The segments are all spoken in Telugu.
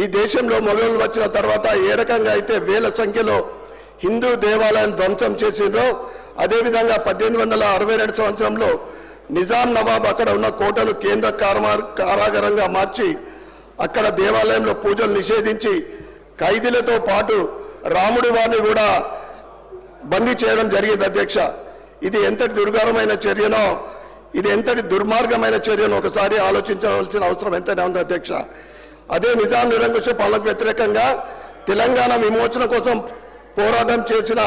ఈ దేశంలో మొఘలు వచ్చిన తర్వాత ఏ రకంగా అయితే వేల సంఖ్యలో హిందూ దేవాలయాన్ని ధ్వంసం చేసిండ్రో అదేవిధంగా 1862 సంవత్సరంలో నిజాం నవాబ్ అక్కడ ఉన్న కోటను కేంద్ర కారాగారంగా మార్చి అక్కడ దేవాలయంలో పూజలు నిషేధించి ఖైదీలతో పాటు రాముడి వారిని కూడా బందీ చేయడం జరిగింది అధ్యక్ష. ఇది ఎంతటి దుర్గారమైన చర్యనో, ఇది ఎంతటి దుర్మార్గమైన చర్యనో ఒకసారి ఆలోచించవలసిన అవసరం ఎంతైనా ఉంది అధ్యక్ష. అదే నిజాం నిరంకుశ పాలనకు వ్యతిరేకంగా తెలంగాణ విమోచన కోసం పోరాటం చేసిన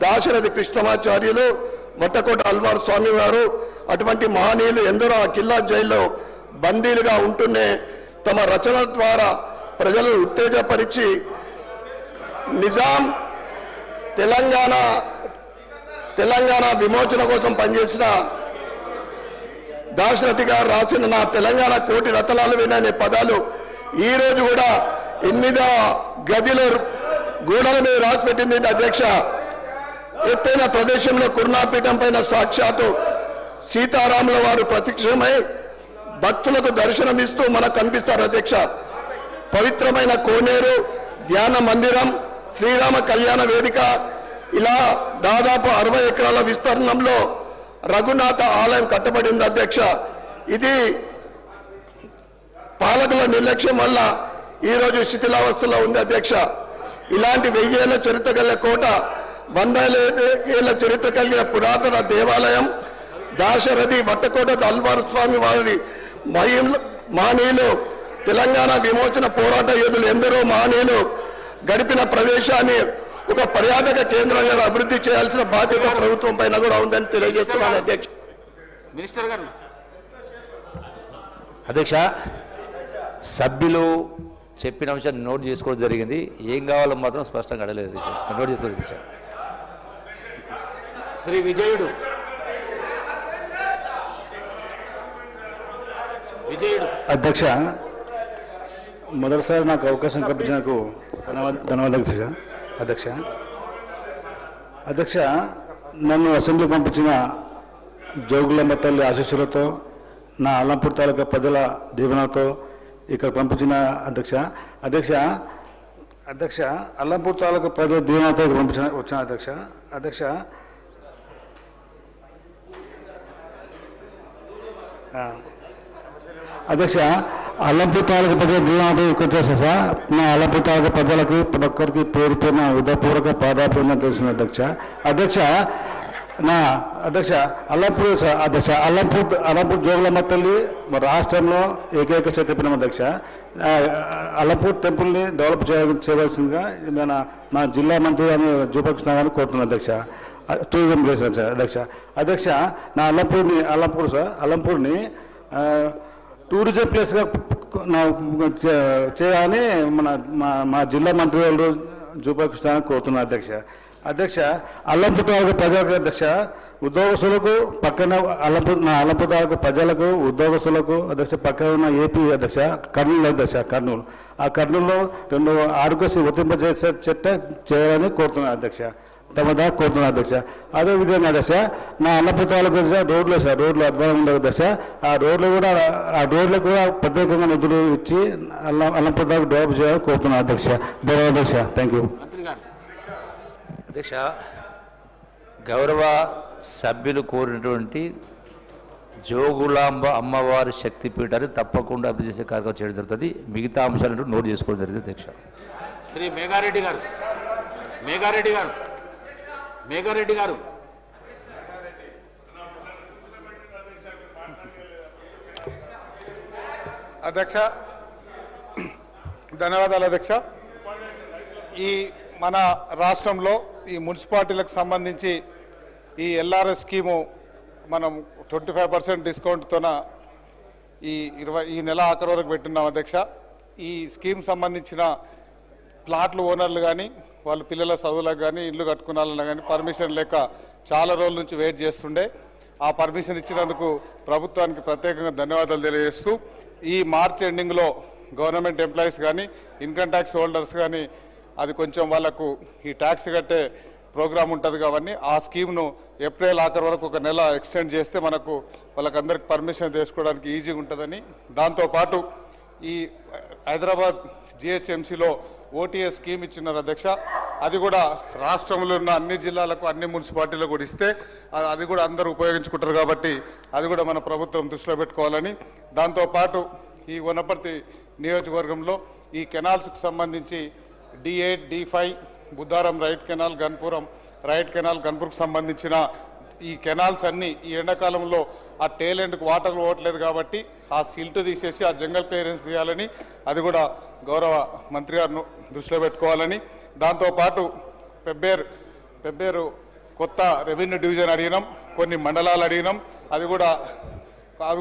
దాశరథి కృష్ణమాచార్యులు, వట్టకోట అల్వార్ స్వామి వారు అటువంటి మహనీయులు ఎందరో ఆ కిల్లా జైల్లో బందీలుగా ఉంటూనే తమ రచనల ద్వారా ప్రజలను ఉత్తేజపరిచి నిజాం తెలంగాణ విమోచన కోసం పనిచేసిన దాశరథి గారు రాసిన నా తెలంగాణ కోటి రతనాలు విననే పదాలు ఈ రోజు కూడా 8వ గదిలో గోడల మీద రాసిపెట్టింది అధ్యక్ష. ఎత్తైన ప్రదేశంలో కురునాపీఠం పైన సాక్షాత్తు సీతారాముల వారు ప్రత్యక్షమై భక్తులకు దర్శనమిస్తూ మనకు కనిపిస్తారు అధ్యక్ష. పవిత్రమైన కోనేరు, ధ్యాన మందిరం, శ్రీరామ కళ్యాణ వేదిక ఇలా దాదాపు 60 ఎకరాల విస్తీర్ణంలో రఘునాథ ఆలయం కట్టబడింది అధ్యక్ష. ఇది పాలకుల నిర్లక్ష్యం వల్ల ఈరోజు శిథిలావస్థలో ఉంది అధ్యక్ష. ఇలాంటి 1000 ఏళ్ల చరిత్ర కలిగిన కోట, 100 ఏళ్ల చరిత్ర కలిగిన పురాతన దేవాలయం, దాశరథి వట్టకోట అల్వార్ స్వామి వారి మహనీయులు, తెలంగాణ విమోచన పోరాట యోధులు ఎందరో మహనీయులు గడిపిన ప్రదేశాన్ని ఒక పర్యాటక కేంద్రంగా అభివృద్ధి చేయాల్సిన బాధ్యత ప్రభుత్వం పైన కూడా ఉందని తెలియజేస్తున్నాను అధ్యక్ష. మినిస్టర్ గారు. అధ్యక్ష, సభ్యులు చెప్పిన అంశాన్ని నోట్ చేసుకోవడం జరిగింది. ఏం కావాలో మాత్రం స్పష్టంగా అడగలేదు అధ్యక్ష, నోట్ చేసుకోలేదు అధ్యక్ష. శ్రీ విజయుడు అధ్యక్ష, మొదటిసారి నాకు అవకాశం కల్పించినందుకు ధన్యవాదాలు అధ్యక్ష. అధ్యక్ష, నన్ను అసెంబ్లీ పంపించిన జోగులమ్మ తల్లి ఆశీస్సులతో, నా అల్లంపూర్ తాలూకా ప్రజల దీవెనతో ఇక్కడ పంపించిన అధ్యక్ష అల్లంపూర్ తాలూకా ప్రజల దీవెనతో ఇక్కడ వచ్చిన అధ్యక్ష. అధ్యక్ష, అల్లంపూర్ తాలూకా ప్రజల దీవెనతో ఇక్కడ వచ్చేసా సార్. నా అల్లంపూర్ తాలూకా ప్రజలకు ప్రతి ఒక్కరికి పేరు పేరున హృదయపూర్వక పాదాభివందనం తెలుస్తుంది అధ్యక్ష. అల్లంపూర్ జోగులమ్మ తల్లి రాష్ట్రంలో ఏకైక శక్తిపీఠం అధ్యక్ష. అల్లంపూర్ టెంపుల్ని డెవలప్ చేయవలసిందిగా నా జిల్లా మంత్రి జూపకృష్ణ గారిని కోరుతున్నాను అధ్యక్ష. టూరిజం చేసిన అధ్యక్ష నా అల్లంపూర్ని టూరిజం ప్లేస్గా చేయాలని మా జిల్లా మంత్రి వాళ్ళు జూపకృష్ణ కోరుతున్నాను అధ్యక్ష. అల్లంపూర్ ప్రజలకు అధ్యక్ష, ఉద్యోగస్తులకు పక్కన అల్లంపూర్ ప్రజలకు ఉద్యోగస్తులకు అధ్యక్ష పక్కన ఉన్న ఏపీ అధ్యక్ష కర్నూలు ఆ కర్నూలులో 2 ఆరోగ్యశ్రీ వర్తింపజేసే చట్టం చేయాలని కోరుతున్నాను అధ్యక్ష. అధ్యక్ష. అదేవిధంగా అధ్యక్ష, నా అల్లంపూర్ రోడ్లు అధ్వానం ఉండదు అధ్యక్ష. ఆ రోడ్లకు కూడా ప్రత్యేకంగా నిధులు ఇచ్చి అల్లంపూర్ డెవలప్ చేయాలని కోరుతున్నాను అధ్యక్ష. అధ్యక్ష, థ్యాంక్ యూ అధ్యక్ష. గౌరవ సభ్యులు కోరినటువంటి జోగులాంబ అమ్మవారి శక్తిపీఠాన్ని తప్పకుండా అభివృద్ధి చేసే కార్యక్రమం చేయడం జరుగుతుంది. మిగతా అంశాలను నోట్ చేసుకోవడం జరిగింది అధ్యక్ష. శ్రీ మేఘారెడ్డి గారు. అధ్యక్ష, ధన్యవాదాలు అధ్యక్ష. ఈ మన రాష్ట్రంలో ఈ మున్సిపాలిటీలకు సంబంధించి ఈ ఎల్ఆర్ఎస్ స్కీము మనం 25% డిస్కౌంట్తోన ఈ నెల ఆఖరి వరకు పెట్టున్నాం అధ్యక్ష. ఈ స్కీమ్ సంబంధించిన ప్లాట్లు ఓనర్లు కానీ వాళ్ళ పిల్లల చదువులకు కానీ ఇల్లు కట్టుకున్నాలన్నా కానీ పర్మిషన్ లేక చాలా రోజుల నుంచి వెయిట్ చేస్తుండే. ఆ పర్మిషన్ ఇచ్చినందుకు ప్రభుత్వానికి ప్రత్యేకంగా ధన్యవాదాలు తెలియజేస్తూ ఈ మార్చ్ ఎండింగ్లో గవర్నమెంట్ ఎంప్లాయీస్ కానీ ఇన్కమ్ ట్యాక్స్ హోల్డర్స్ కానీ అది కొంచెం వాళ్ళకు ఈ ట్యాక్స్ కట్టే ప్రోగ్రామ్ ఉంటుంది కాబట్టి ఆ స్కీమ్ను ఏప్రిల్ ఆఖరి వరకు 1 నెల ఎక్స్టెండ్ చేస్తే మనకు వాళ్ళకందరికి పర్మిషన్ తీసుకోవడానికి ఈజీగా ఉంటుందని, దాంతోపాటు ఈ హైదరాబాద్ జిహెచ్ఎంసీలో ఓటీఎస్ స్కీమ్ ఇచ్చినారు అధ్యక్ష. అది కూడా రాష్ట్రంలో ఉన్న అన్ని జిల్లాలకు అన్ని మున్సిపాలిటీలకు కూడా ఇస్తే అది కూడా అందరూ ఉపయోగించుకుంటారు కాబట్టి అది కూడా మన ప్రభుత్వం దృష్టిలో పెట్టుకోవాలని, దాంతోపాటు ఈ వనపర్తి నియోజకవర్గంలో ఈ కెనాల్స్కి సంబంధించి D8 D5 Buddharam right canal Ganpuram right canal గన్పూర్కి సంబంధించిన ఈ కెనాల్స్ అన్నీ ఈ ఎండాకాలంలో ఆ టేల్ ఎండ్కి వాటర్ పోవట్లేదు కాబట్టి ఆ సిల్ట్ తీసేసి ఆ జంగల్ క్లియరెన్స్ తీయాలని అది కూడా గౌరవ మంత్రి గారు దృష్టిలో పెట్టుకోవాలని, దాంతోపాటు పెబ్బేరు కొత్త రెవెన్యూ డివిజన్ అడిగినాం, కొన్ని మండలాలు అడిగినాం, అవి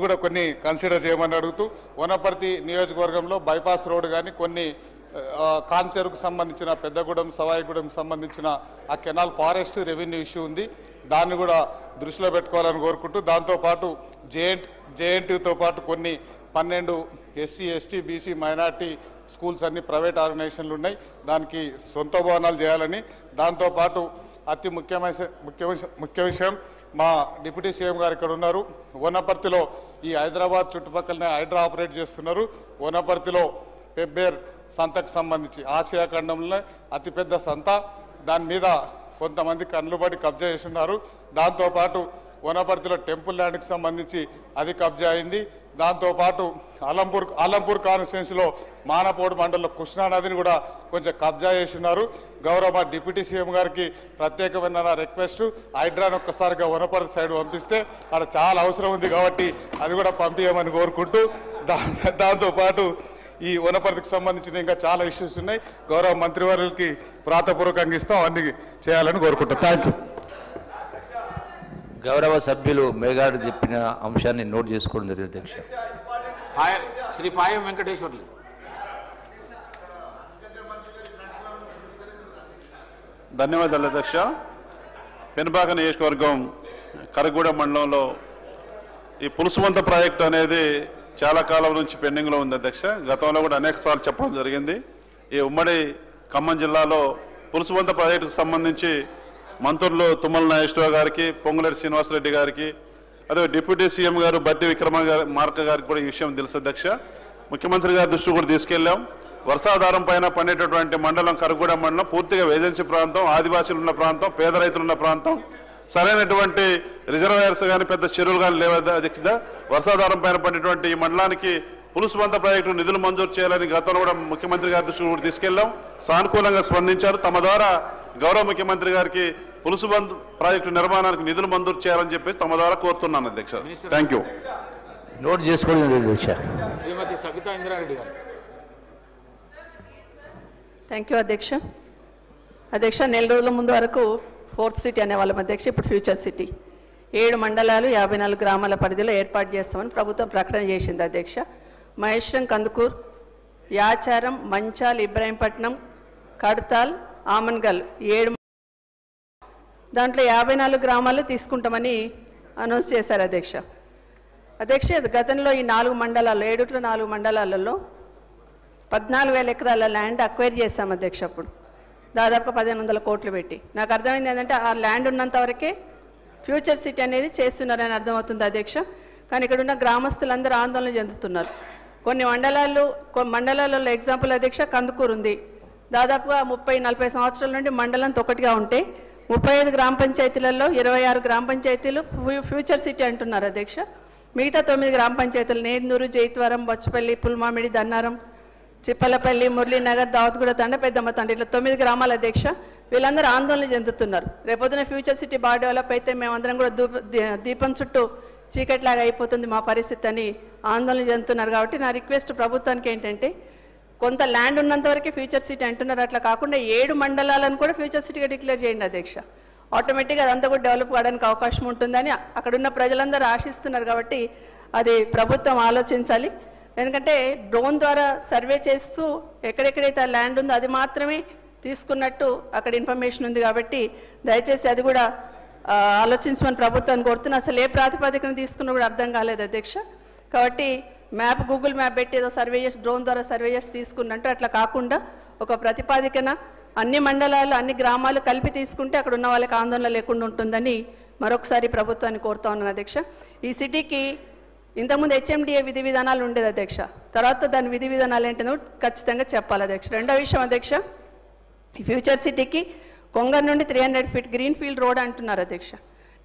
కూడా కొన్ని కన్సిడర్ చేయమని అడుగుతూ వనపర్తి నియోజకవర్గంలో బైపాస్ రోడ్ కానీ కొన్ని కాంచెరుకు సంబంధించిన పెద్దగూడెం సవాయిగూడెం సంబంధించిన ఆ కెనాల్ ఫారెస్ట్ రెవెన్యూ ఇష్యూ ఉంది, దాన్ని కూడా దృష్టిలో పెట్టుకోవాలని కోరుకుంటూ, దాంతోపాటు జేఎన్టీతో పాటు కొన్ని 12 SC ST BC minority schools అన్ని ప్రైవేట్ ఆర్గనైజేషన్లు ఉన్నాయి, దానికి సొంత భవనాలు చేయాలని, దాంతోపాటు అతి ముఖ్య విషయం మా డిప్యూటీ సీఎం గారు ఇక్కడ ఉన్నారు. వనపర్తిలో ఈ హైదరాబాద్ చుట్టుపక్కలనే హైడ్రా ఆపరేట్ చేస్తున్నారు. వనపర్తిలో పెబ్బేర్ సంతకు సంబంధించి ఆసియా ఖండంలో అతిపెద్ద సంత, దాని మీద కొంతమంది కన్నుబడి కబ్జా చేస్తున్నారు. దాంతోపాటు వనపర్తిలో టెంపుల్ ల్యాండ్కి సంబంధించి అది కబ్జా అయింది. దాంతోపాటు ఆలంపూర్ కాన్స్టిట్యున్సీలో మానపోడు మండలంలో కృష్ణానదిని కూడా కొంచెం కబ్జా చేస్తున్నారు. గౌరవ డిప్యూటీ సీఎం గారికి ప్రత్యేకమైన రిక్వెస్ట్, హైడ్రాన్ ఒక్కసారిగా వనపర్తి సైడ్ పంపిస్తే అక్కడ చాలా అవసరం ఉంది కాబట్టి అది కూడా పంపించమని కోరుకుంటూ, దాంతోపాటు ఈ వనపర్తికి సంబంధించిన ఇంకా చాలా ఇష్యూస్ ఉన్నాయి, గౌరవ మంత్రివర్యులకి ప్రాతపూర్వకంగా ఇస్తాం, అవన్నీ చేయాలని కోరుకుంటాం. Thank you. గౌరవ సభ్యులు మేఘాడు చెప్పిన అంశాన్ని నోట్ చేసుకోవడం జరిగింది అధ్యక్ష. శ్రీ పాయం వెంకటేశ్వర్లు. ధన్యవాదాలు అధ్యక్ష. పెనుబాక నియోజకవర్గం కరగూడెం మండలంలో ఈ పులుసువంత ప్రాజెక్టు అనేది చాలా కాలం నుంచి పెండింగ్లో ఉంది అధ్యక్ష. గతంలో కూడా అనేక సార్లు చెప్పడం జరిగింది. ఈ ఉమ్మడి ఖమ్మం జిల్లాలో పులుసువంత ప్రాజెక్టుకు సంబంధించి మంత్రులు తుమ్మల నాగేశ్వరరావు గారికి, పొంగులేటి శ్రీనివాసరెడ్డి గారికి, అదే డిప్యూటీ సీఎం గారు బట్టి విక్రమార్క గారికి కూడా ఈ విషయం తెలుసు అధ్యక్ష. ముఖ్యమంత్రి గారి దృష్టి కూడా తీసుకెళ్లాం. వర్షాధారం పైన పండేటటువంటి మండలం కరగూడెం మండలం పూర్తిగా ఏజెన్సీ ప్రాంతం, ఆదివాసీలు ఉన్న ప్రాంతం, పేద రైతులు ఉన్న ప్రాంతం, సరైనటువంటి రిజర్వాయర్స్ కానీ పెద్ద చెరువులు కానీ లేవు అధ్యక్ష. వర్షాధారం పైన పడేటువంటి ఈ మండలానికి పులుసువంత ప్రాజెక్టు నిధులు మంజూరు చేయాలని గతంలో కూడా ముఖ్యమంత్రి గారి దృష్టికి కూడా తీసుకెళ్లాం. సానుకూలంగా స్పందించారు. తమ ద్వారా గౌరవ ముఖ్యమంత్రి గారికి పులుసువంత ప్రాజెక్టు నిర్మాణానికి నిధులు మంజూరు చేయాలని చెప్పేసి తమ ద్వారా కోరుతున్నాను అధ్యక్ష. Thank you. నోట్ చేసుకోండి అధ్యక్ష. శ్రీమతి సబితా ఇంద్రారెడ్డి గారు. థ్యాంక్ యూ అధ్యక్ష. అధ్యక్ష, నెల రోజుల ముందు వరకు 4th సిటీ అనేవాళ్ళం అధ్యక్ష, ఇప్పుడు ఫ్యూచర్ సిటీ. 7 మండలాలు 54 గ్రామాల పరిధిలో ఏర్పాటు చేస్తామని ప్రభుత్వం ప్రకటన చేసింది అధ్యక్ష. మహేశ్వరం, కందుకూర్, యాచారం, మంచాల్, ఇబ్రాహీంపట్నం, కడతాల్, ఆమన్గల్ 7, దాంట్లో 54 గ్రామాలు తీసుకుంటామని అనౌన్స్ చేశారు అధ్యక్ష. అధ్యక్ష, గతంలో ఈ 4 మండలాల్లో 4 మండలాలలో 14,000 ఎకరాల ల్యాండ్ అక్వైర్ చేశాం అధ్యక్ష. అప్పుడు దాదాపు 1,500 కోట్లు పెట్టి. నాకు అర్థమైంది ఏంటంటే ఆ ల్యాండ్ ఉన్నంత వరకే ఫ్యూచర్ సిటీ అనేది చేస్తున్నారని అర్థమవుతుంది అధ్యక్ష. కానీ ఇక్కడ ఉన్న గ్రామస్తులందరూ ఆందోళన చెందుతున్నారు. కొన్ని మండలాలలో ఎగ్జాంపుల్ అధ్యక్ష కందుకూరు ఉంది. దాదాపుగా 30-40 సంవత్సరాల నుండి మండలంతో ఒకటిగా ఉంటే 35 గ్రామ పంచాయతీలలో 26 గ్రామ పంచాయతీలు ఫ్యూచర్ సిటీ అంటున్నారు అధ్యక్ష. మిగతా 9 గ్రామ పంచాయతీలు నేందూరు, జైత్వరం, బొచ్చపల్లి, పుల్మామిడి, దన్నారం, చిప్పలపల్లి, మురళీనగర్, దావత్గూడ తండ, పెద్దమ్మ తండ, ఇట్లా 9 గ్రామాల అధ్యక్ష. వీళ్ళందరూ ఆందోళన చెందుతున్నారు. రేపొద్దున ఫ్యూచర్ సిటీ బాగా డెవలప్ అయితే మేమందరం కూడా దీపం చుట్టూ చీకట్లాగా అయిపోతుంది మా పరిస్థితి అని ఆందోళన చెందుతున్నారు. కాబట్టి నా రిక్వెస్ట్ ప్రభుత్వానికి ఏంటంటే, కొంత ల్యాండ్ ఉన్నంత వరకు ఫ్యూచర్ సిటీ అంటున్నారు, అట్లా కాకుండా 7 మండలాలను కూడా ఫ్యూచర్ సిటీగా డిక్లేర్ చేయండి అధ్యక్ష. ఆటోమేటిక్గా అదంతా కూడా డెవలప్ కావడానికి అవకాశం ఉంటుందని అక్కడున్న ప్రజలందరూ ఆశిస్తున్నారు. కాబట్టి అది ప్రభుత్వం ఆలోచించాలి. ఎందుకంటే డ్రోన్ ద్వారా సర్వే చేస్తూ ఎక్కడెక్కడైతే ఆ ల్యాండ్ ఉందో అది మాత్రమే తీసుకున్నట్టు అక్కడ ఇన్ఫర్మేషన్ ఉంది. కాబట్టి దయచేసి అది కూడా ఆలోచించమని ప్రభుత్వాన్ని కోరుతున్నా. అసలు ఏ ప్రాతిపదికన తీసుకున్నా కూడా అర్థం కాలేదు అధ్యక్ష. కాబట్టి గూగుల్ మ్యాప్ పెట్టి ఏదో సర్వే చేసి డ్రోన్ ద్వారా సర్వే చేసి తీసుకున్నట్టు అట్లా కాకుండా ఒక ప్రతిపాదికన అన్ని మండలాలు, అన్ని గ్రామాలు కలిపి తీసుకుంటే అక్కడ ఉన్న వాళ్ళకి ఆందోళన లేకుండా ఉంటుందని మరొకసారి ప్రభుత్వాన్ని కోరుతా ఉన్నాను అధ్యక్ష. ఈ సిటీకి ఇంతకుముందు హెచ్ఎండిఏ విధి విధానాలు ఉండేది అధ్యక్ష. తర్వాత దాని విధి విధానాలు ఏంటో ఖచ్చితంగా చెప్పాలి అధ్యక్ష. రెండో విషయం అధ్యక్ష, ఈ ఫ్యూచర్ సిటీకి కొంగర్ నుండి 300 ఫీట్ గ్రీన్ ఫీల్డ్ రోడ్ అంటున్నారు అధ్యక్ష.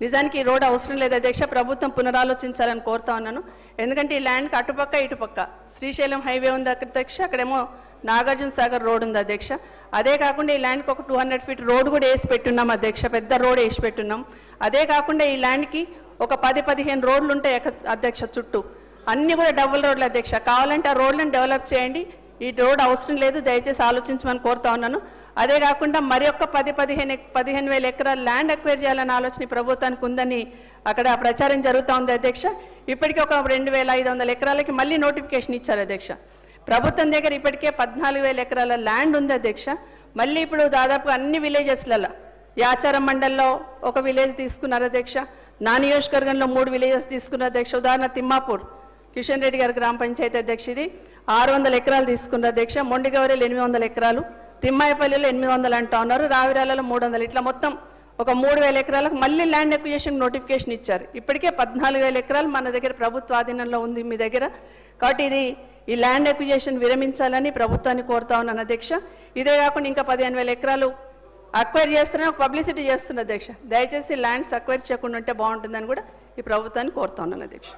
నిజానికి ఈ రోడ్ అవసరం లేదు అధ్యక్ష. ప్రభుత్వం పునరాలోచించాలని కోరుతా ఉన్నాను. ఎందుకంటే ఈ ల్యాండ్కి అటుపక్క ఇటుపక్క శ్రీశైలం హైవే ఉంది అధ్యక్ష, అక్కడేమో నాగార్జున సాగర్ రోడ్ ఉంది అధ్యక్ష. అదే కాకుండా ఈ ల్యాండ్కి ఒక 200 ఫీట్ రోడ్ కూడా వేసి పెట్టున్నాం అధ్యక్ష, పెద్ద రోడ్ వేసి పెట్టున్నాం. అదే కాకుండా ఈ ల్యాండ్కి ఒక 10-15 రోడ్లు ఉంటాయి అధ్యక్ష, చుట్టూ అన్నీ కూడా డబుల్ రోడ్లు అధ్యక్ష. కావాలంటే ఆ రోడ్లను డెవలప్ చేయండి, ఈ రోడ్ అవసరం లేదు, దయచేసి ఆలోచించమని కోరుతా ఉన్నాను. అదే కాకుండా మరి ఒక్క 15,000 ఎకరాల ల్యాండ్ అక్వైర్ చేయాలనే ఆలోచన ప్రభుత్వానికి ఉందని అక్కడ ప్రచారం జరుగుతూ ఉంది అధ్యక్ష. ఇప్పటికీ ఒక 2,500 ఎకరాలకి మళ్ళీ నోటిఫికేషన్ ఇచ్చారు అధ్యక్ష. ప్రభుత్వం దగ్గర ఇప్పటికే 14,000 ఎకరాల ల్యాండ్ ఉంది అధ్యక్ష. మళ్ళీ ఇప్పుడు దాదాపు అన్ని విలేజెస్లలో యాచారం మండల్లో ఒక విలేజ్ తీసుకున్నారు అధ్యక్ష, నా నియోజకవర్గంలో 3 విలేజెస్ తీసుకున్నారు అధ్యక్ష. ఉదాహరణ తిమ్మాపూర్ కిషన్ రెడ్డి గారి గ్రామ పంచాయతీ అధ్యక్ష, ఇది 600 ఎకరాలు తీసుకున్నారు అధ్యక్ష. మొండిగౌరెలు 800 ఎకరాలు, తిమ్మాయపల్లిలో 800 అంటా ఉన్నారు, రావిరాలలో 300, ఇట్లా మొత్తం ఒక 3,000 ఎకరాలకు మళ్ళీ ల్యాండ్ అక్విజిషన్ నోటిఫికేషన్ ఇచ్చారు. ఇప్పటికే 14,000 ఎకరాలు మన దగ్గర ప్రభుత్వ ఆధీనంలో ఉంది మీ దగ్గర. కాబట్టి ఈ ల్యాండ్ అక్విజిషన్ విరమించాలని ప్రభుత్వాన్ని కోరుతా ఉన్నాను అధ్యక్ష. ఇదే కాకుండా ఇంకా 15,000 ఎకరాలు అక్వైర్ చేస్తున్నా పబ్లిసిటీ చేస్తున్న అధ్యక్ష. దయచేసి ల్యాండ్స్ అక్వైర్ చేయకుండా ఉంటే బాగుంటుందని కూడా ఈ ప్రభుత్వాన్ని కోరుతా ఉన్నాను అధ్యక్ష.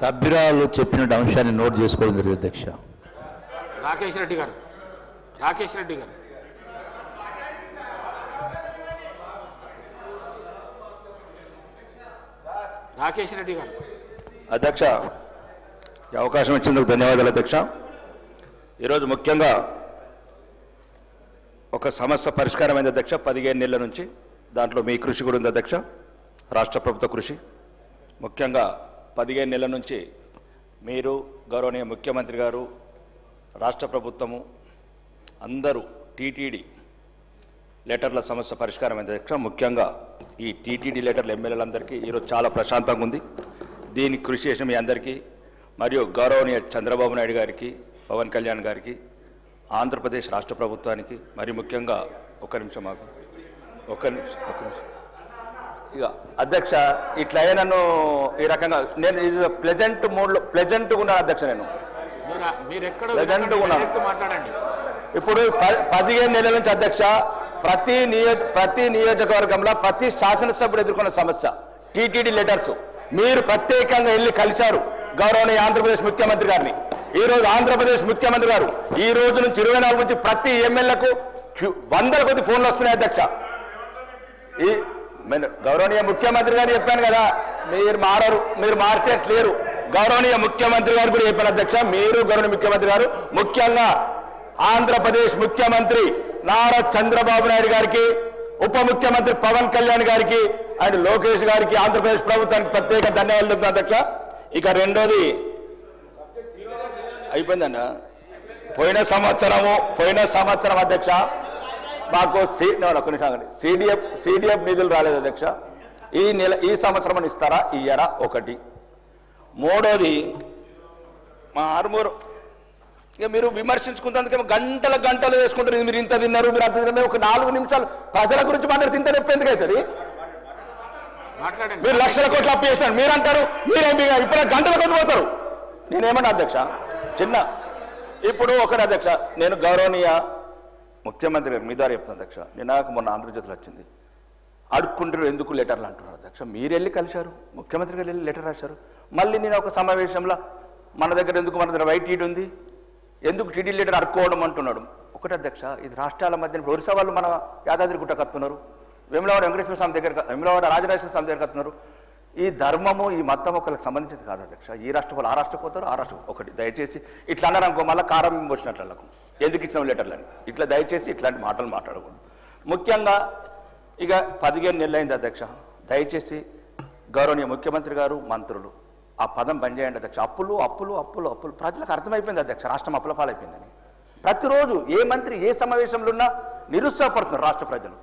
సభ్యురాలు చెప్పిన అంశాన్ని నోట్ చేసుకోవడం జరిగింది అధ్యక్ష. రాకేష్ రెడ్డి గారు, రాకేష్ రెడ్డి గారు. రాకేష్ రెడ్డి గారు. అధ్యక్ష, ఈ అవకాశం ఇచ్చినందుకు ధన్యవాదాలు అధ్యక్ష. ఈరోజు ముఖ్యంగా ఒక సమస్య పరిష్కారమైంది అధ్యక్ష 15 నెలల నుంచి. దాంట్లో మీ కృషి కూడా ఉంది అధ్యక్ష, రాష్ట్ర ప్రభుత్వ కృషి. ముఖ్యంగా 15 నెలల నుంచి మీరు, గౌరవనీయ ముఖ్యమంత్రి గారు, రాష్ట్ర ప్రభుత్వము అందరూ టీటీడీ లెటర్ల సమస్య పరిష్కారమైంది అధ్యక్ష. ముఖ్యంగా ఈ టీటీడీ లెటర్ల ఎమ్మెల్యేలందరికీ ఈరోజు చాలా ప్రశాంతంగా ఉంది. దీనికి కృషి చేసిన మీ అందరికీ మరియు గౌరవనీయ చంద్రబాబు నాయుడు గారికి, పవన్ కళ్యాణ్ గారికి, ఆంధ్రప్రదేశ్ రాష్ట్ర ప్రభుత్వానికి, మరి ముఖ్యంగా ఒక్క నిమిషం ఇక అధ్యక్ష, ఇట్లా నన్ను ఈ రకంగా నేను ప్లెజెంట్ మూడ్లో ప్లెజెంట్గా ఉన్నాను అధ్యక్ష. నేను ప్లెజెంట్గా ఉన్నాను. మాట్లాడండి. ఇప్పుడు 15 నెలల నుంచి అధ్యక్ష ప్రతి నియోజకవర్గంలో ప్రతి శాసనసభ్యుడు ఎదుర్కొన్న సమస్య టీటీడీ లెటర్స్. మీరు ప్రత్యేకంగా వెళ్ళి కలిశారు గౌరవనీయ ఆంధ్రప్రదేశ్ ముఖ్యమంత్రి గారిని. ఈరోజు ఆంధ్రప్రదేశ్ ముఖ్యమంత్రి గారు ఈ రోజు నుంచి 24 నుంచి ప్రతి ఎమ్మెల్యేలకు 100 కొద్ది ఫోన్లు వస్తున్నాయి అధ్యక్ష. ఈ గౌరవనీయ ముఖ్యమంత్రి గారు చెప్పాను కదా, మీరు మారరు, మీరు మార్చేట్లేరు. గౌరవనీయ ముఖ్యమంత్రి గారు కూడా చెప్పాను అధ్యక్ష, మీరు గౌరవనీయ ముఖ్యమంత్రి గారు, ముఖ్యంగా ఆంధ్రప్రదేశ్ ముఖ్యమంత్రి నారా చంద్రబాబు నాయుడు గారికి, ఉప ముఖ్యమంత్రి పవన్ కళ్యాణ్ గారికి అండ్ లోకేష్ గారికి, ఆంధ్రప్రదేశ్ ప్రభుత్వానికి ప్రత్యేక ధన్యవాదాలు చెప్తాను అధ్యక్ష. ఇక రెండోది అయిపోయిందన్న, పోయిన సంవత్సరం అధ్యక్ష మాకు సిడిఎఫ్ నిధులు రాలేదు అధ్యక్ష. ఈ సంవత్సరం ఇస్తారా ఇయ్యారా ఒకటి. మూడోది మా ఆర్మూరు, ఇక మీరు విమర్శించుకున్నందుకేమో గంటలు వేసుకుంటారు. మీరు ఇంత తిన్నారు, మీరు అంత తిన్నారు. ఒక 4 నిమిషాలు ప్రజల గురించి మాట్లాడితే ఇంత నొప్పి ఎందుకు అవుతుంది? మీరు లక్షల కోట్లు అప్పు చేశారు మీరు అంటారు, మీరేమి ఇప్పుడు గంటల కొద్ది పోతారు. నేనేమన్నా అధ్యక్ష ఇప్పుడు ఒకటి అధ్యక్ష, నేను గౌరవనీయ ముఖ్యమంత్రి గారు మీ ద్వారా చెప్తాను అధ్యక్ష. నాకు మొన్న ఆంధ్రజ్యోతిలో వచ్చింది, అడుక్కుంటారు ఎందుకు లెటర్లు అంటున్నారు అధ్యక్ష. మీరు వెళ్ళి కలిశారు, ముఖ్యమంత్రి గారు వెళ్ళి లెటర్ రాశారు. మళ్ళీ నేను ఒక సమావేశంలో మన దగ్గర వైట్ ఈడ్ ఉంది, ఎందుకు టీడీ లెటర్ అడుక్కోవడం అంటున్నాడు. ఒకటి అధ్యక్ష, ఇది రాష్ట్రాల మధ్య ఒరిస్సా వాళ్ళు మన యాదాద్రి గుట్ట కత్తున్నారు, వేములవాడ వెంకటేశ్వర స్వామి దగ్గర, వేములవాడ రాజరాజేశ్వర స్వామి దగ్గర కత్తున్నారు. ఈ ధర్మము ఈ మతం ఒకరికి సంబంధించింది కాదు అధ్యక్ష. ఈ రాష్ట్ర వాళ్ళు ఆ రాష్ట్రం పోతారు, ఆ రాష్ట్రం ఒకటి. దయచేసి ఇట్లా అన్నారు అనుకో, మళ్ళీ కారం పోసినట్లకు ఎందుకు ఇచ్చిన లెటర్లని ఇట్లా దయచేసి ఇట్లాంటి మాటలు మాట్లాడకూడదు. ముఖ్యంగా ఇక 15 నెలలు అయింది అధ్యక్ష. దయచేసి గౌరవనీయ ముఖ్యమంత్రి గారు, మంత్రులు ఆ పదం బంద్ చేయండి అధ్యక్ష. అప్పులు అప్పులు అప్పులు అప్పులు ప్రజలకు అర్థమైపోయింది అధ్యక్ష, రాష్ట్రం అప్పుల పాలైపోయిందని. ప్రతిరోజు ఏ మంత్రి ఏ సమావేశంలో ఉన్నా నిరుత్సాహపడుతున్నారు రాష్ట్ర ప్రజలు.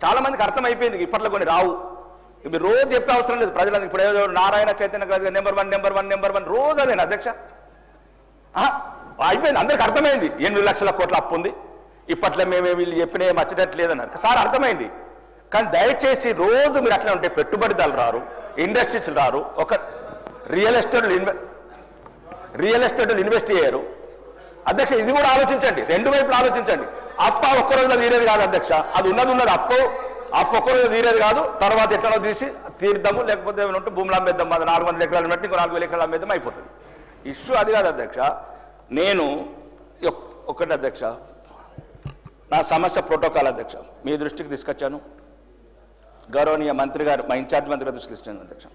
చాలా మందికి అర్థమైపోయింది, ఇప్పట్లో కొన్ని రావు. మీరు రోజు చెప్పే అవసరం లేదు ప్రజలకు. ఇప్పుడు ఏదో నారాయణ చైతన్య గారు నెంబర్ వన్ రోజు అదేనా అధ్యక్ష? అయిపోయింది, అందరికి అర్థమైంది 8 లక్షల కోట్ల అప్పు ఉంది. ఇప్పట్లో మేము వీళ్ళు చెప్పిన ఏం వచ్చేటట్టు లేదన్నారు సార్, అర్థమైంది. కానీ దయచేసి రోజు మీరు అట్లా ఉంటే పెట్టుబడిదారులు రారు, ఇండస్ట్రీస్ రారు, ఒక రియల్ ఎస్టేట్ ఇన్వెస్ట్ చేయరు. అధ్యక్ష ఇది కూడా ఆలోచించండి, రెండు వైపులు ఆలోచించండి. అప్ప ఒక్క రోజులో తీరేది కాదు అధ్యక్ష, అది ఉన్నది అప్పు ఒక్క రోజు తీరేది కాదు. తర్వాత ఎట్లనో తీసి తీర్దాము, లేకపోతే ఏమైనా ఉంటే భూములు అమ్మేద్దాం, అది 400 ఎకరాలు పెట్టి ఇంకో 4000 ఎకరాలు అమ్మేద్దాం, అయిపోతుంది. ఇష్యూ అది కాదు అధ్యక్ష. నేను ఒకటి అధ్యక్ష, నా సమస్య ప్రోటోకాల్ అధ్యక్ష మీ దృష్టికి తీసుకొచ్చాను. గౌరవనీయ మంత్రి గారు, మా ఇన్ఛార్జ్ మంత్రి గారు దృష్టికి తీసుకొచ్చాను అధ్యక్ష.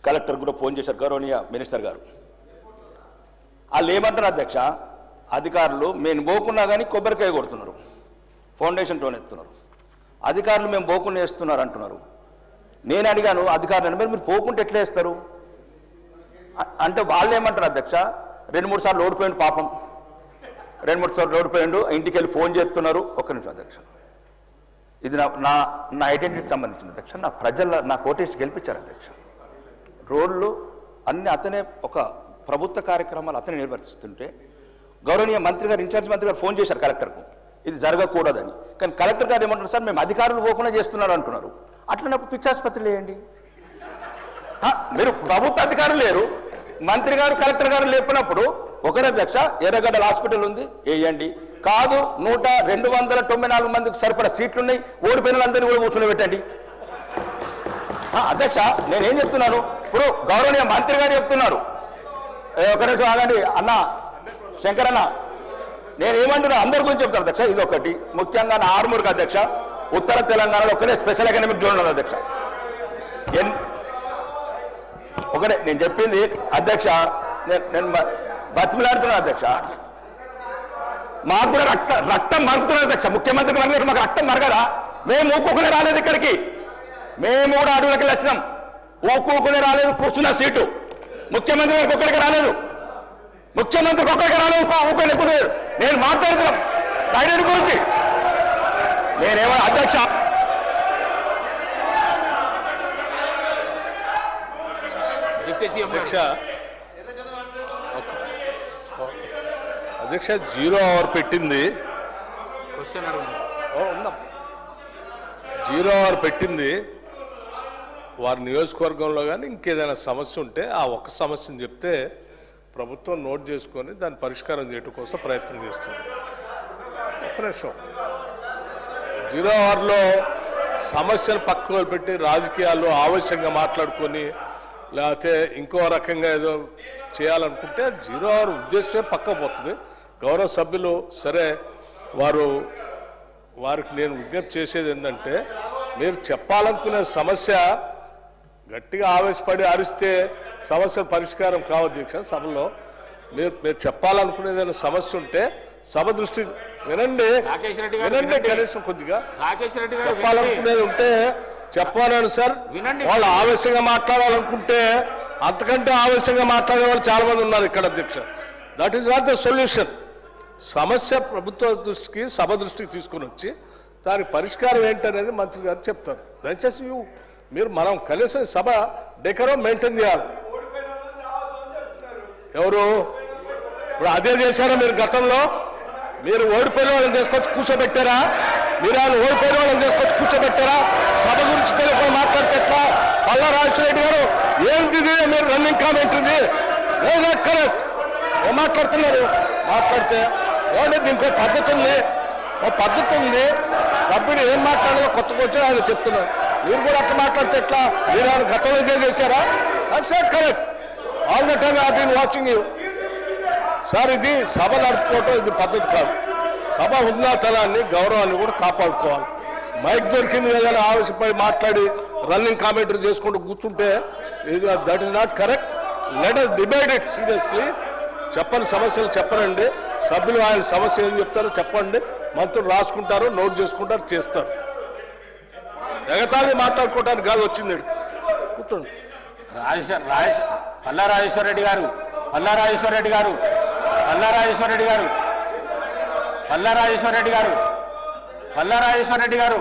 కలెక్టర్ కూడా ఫోన్ చేశారు, గౌరవనీయ మినిస్టర్ గారు. వాళ్ళు ఏమంటారు అధ్యక్ష, అధికారులు మేము పోకున్నా కానీ కొబ్బరికాయ కొడుతున్నారు, ఫౌండేషన్ టోన్ ఎత్తున్నారు. అధికారులు మేము పోకుండా వేస్తున్నారు అంటున్నారు. నేను అడిగాను అధికారులను, మీరు పోకుంటే ఎట్లా వేస్తారు అంటే వాళ్ళు ఏమంటారు అధ్యక్ష, 2-3 సార్లు ఓడిపోయిండు పాపం, 2-3 సార్లు ఓడిపోయిండు, ఇంటికి వెళ్ళి ఫోన్ చేస్తున్నారు. ఒక్క నిమిషం అధ్యక్ష, ఇది నా ఐడెంటిటీకి సంబంధించిన అధ్యక్ష. నా కోటేసి గెలిపించారు అధ్యక్ష. రోడ్లు అన్ని అతనే, ఒక ప్రభుత్వ కార్యక్రమాలు అతనే నిర్వర్తిస్తుంటే గౌరవనీయ మంత్రి గారు, ఇన్ఛార్జ్ మంత్రి గారు ఫోన్ చేశారు కలెక్టర్కు ఇది జరగకూడదని. కానీ కలెక్టర్ గారు ఏమంటున్నారు, సార్ మేము అధికారులు పోకుండా చేస్తున్నారు అంటున్నారు. అట్లనప్పుడు పిచ్చాసుపత్రులు వేయండి. మీరు ప్రభుత్వ అధికారులు లేరు, మంత్రి గారు కలెక్టర్ గారు లేపినప్పుడు ఒకరే అధ్యక్ష, ఎర్రగడ్డల హాస్పిటల్ ఉంది వేయండి. కాదు 294 మందికి సరిపడా సీట్లు ఉన్నాయి, ఓడిపోయిన వాళ్ళందరినీ కూడా కూర్చొని పెట్టండి. అధ్యక్ష నేనేం చెప్తున్నాను, ఇప్పుడు గౌరవనీయ మంత్రి గారు చెప్తున్నారు, ఒక నిమిషం ఆగండి అన్న శంకరన్న, నేనేమంటున్నా అందరి గురించి చెప్తాను అధ్యక్ష. ఇది ఒకటి ముఖ్యంగా నా ఆర్మూర్కి అధ్యక్ష, ఉత్తర తెలంగాణలో ఒకటే స్పెషల్ ఎకనామిక్ జోన్ ఉన్నది అధ్యక్ష. ఒకటే నేను చెప్పింది అధ్యక్ష, నేను బతిమిలాడుతున్నాను అధ్యక్ష. మాకు కూడా రక్తం మరుగుతున్నది అధ్యక్ష. ముఖ్యమంత్రి మాకు రక్తం మరగదా? మేము ఊపుకునే రాలేదు ఇక్కడికి, మేము కూడా అడుగులకి వచ్చినాం, ఊపుకునే రాలేదు. కూర్చున్న సీటు ముఖ్యమంత్రి గారికి ఒక్కడికి రాలేదు, ముఖ్యమంత్రికి ఒక్కడికి రాలేదు, ఊపుకొని ఎప్పుడు. నేను మాట్లాడుతున్నాం ఐడెంటి గురించి. నేనేమో అధ్యక్ష అధ్యక్ష 0 అవర్ పెట్టింది, 0 అవర్ పెట్టింది. వారి నియోజకవర్గంలో కానీ ఇంకేదైనా సమస్య ఉంటే ఆ ఒక్క సమస్యను చెప్తే ప్రభుత్వం నోట్ చేసుకొని దాన్ని పరిష్కారం చేయడం కోసం ప్రయత్నం చేస్తుంది. ఒక్క నిమిషం, 0 అవర్లో సమస్యను పక్కకు పెట్టి రాజకీయాల్లో ఆవశ్యంగా మాట్లాడుకొని లేకపోతే ఇంకో రకంగా ఏదో చేయాలనుకుంటే 0 అవర్ ఉద్దేశమే పక్కకు పోతుంది. గౌరవ సభ్యులు సరే, వారికి నేను విజ్ఞప్తి చేసేది ఏంటంటే, మీరు చెప్పాలనుకునే సమస్య గట్టిగా ఆవేశపడి అరిస్తే సమస్య పరిష్కారం కావద్దు దీక్ష. సభలో మీరు చెప్పాలనుకునేదైనా సమస్య ఉంటే సభ దృష్టి వినండి, కనీసం కొద్దిగా చెప్పాలనుకునేది ఉంటే చెప్పాలని సార్. వాళ్ళు ఆవేశంగా మాట్లాడాలనుకుంటే అంతకంటే ఆవేశంగా మాట్లాడే వాళ్ళు చాలా మంది ఉన్నారు ఇక్కడ అధ్యక్ష. That is not the solution. సమస్య ప్రభుత్వ దృష్టికి, సభ దృష్టికి తీసుకుని వచ్చి దానికి పరిష్కారం ఏంటనేది మంత్రి గారు చెప్తారు. దయచేసి మనం కనీసం సభ డెకరం మెయింటైన్ చేయాలి. ఎవరు ఇప్పుడు అదే చేశారా మీరు గతంలో? మీరు ఓడిపోయిన వాళ్ళని తీసుకొచ్చి కూర్చోబెట్టారా? మీరు ఆయన ఓడిపోయిన వాళ్ళని తీసుకొచ్చి కూర్చోబెట్టారా? సభ గురించి తెలియకుండా మాట్లాడితే ఎట్లా? పల్లా రాజశేఖర గారు ఏంటి మీరు రన్నింగ్ కామెంట్ ఇది కరెక్ట్ ఏం మాట్లాడుతున్నారు? మాట్లాడితే ఏమంటే దీనికి పద్ధతి ఉంది, సభ్యుడు ఏం మాట్లాడాలో కొత్తగా వచ్చి ఆయన చెప్తున్నారు. మీరు కూడా అట్లా మాట్లాడితే ఎట్లా? మీరు ఆయన గతంలో ఇదే చేశారా? Sir correct, all the time I been watching you. Sir ఇది సభ నడుపుకోవటం ఇది పద్ధతి కాదు. సభ ఉన్నతనాన్ని, గౌరవాన్ని కూడా కాపాడుకోవాలి. మైక్ దొరికింది ఏదైనా ఆవేశపై మాట్లాడి రన్నింగ్ కామెంటరీ చేసుకుంటూ కూర్చుంటే that is not correct. Let us debate it seriously. చెప్పని సమస్యలు చెప్పనండి, సభ్యులు ఆయన సమస్య ఏం చెప్తారో చెప్పండి, మంత్రులు రాసుకుంటారు, నోట్ చేసుకుంటారు, చేస్తారు. ఎగతాళి మాట్లాడుకోవడానికి కాదు వచ్చింది. కూర్చోండి. పల్లా రాజేశ్వర రెడ్డి గారు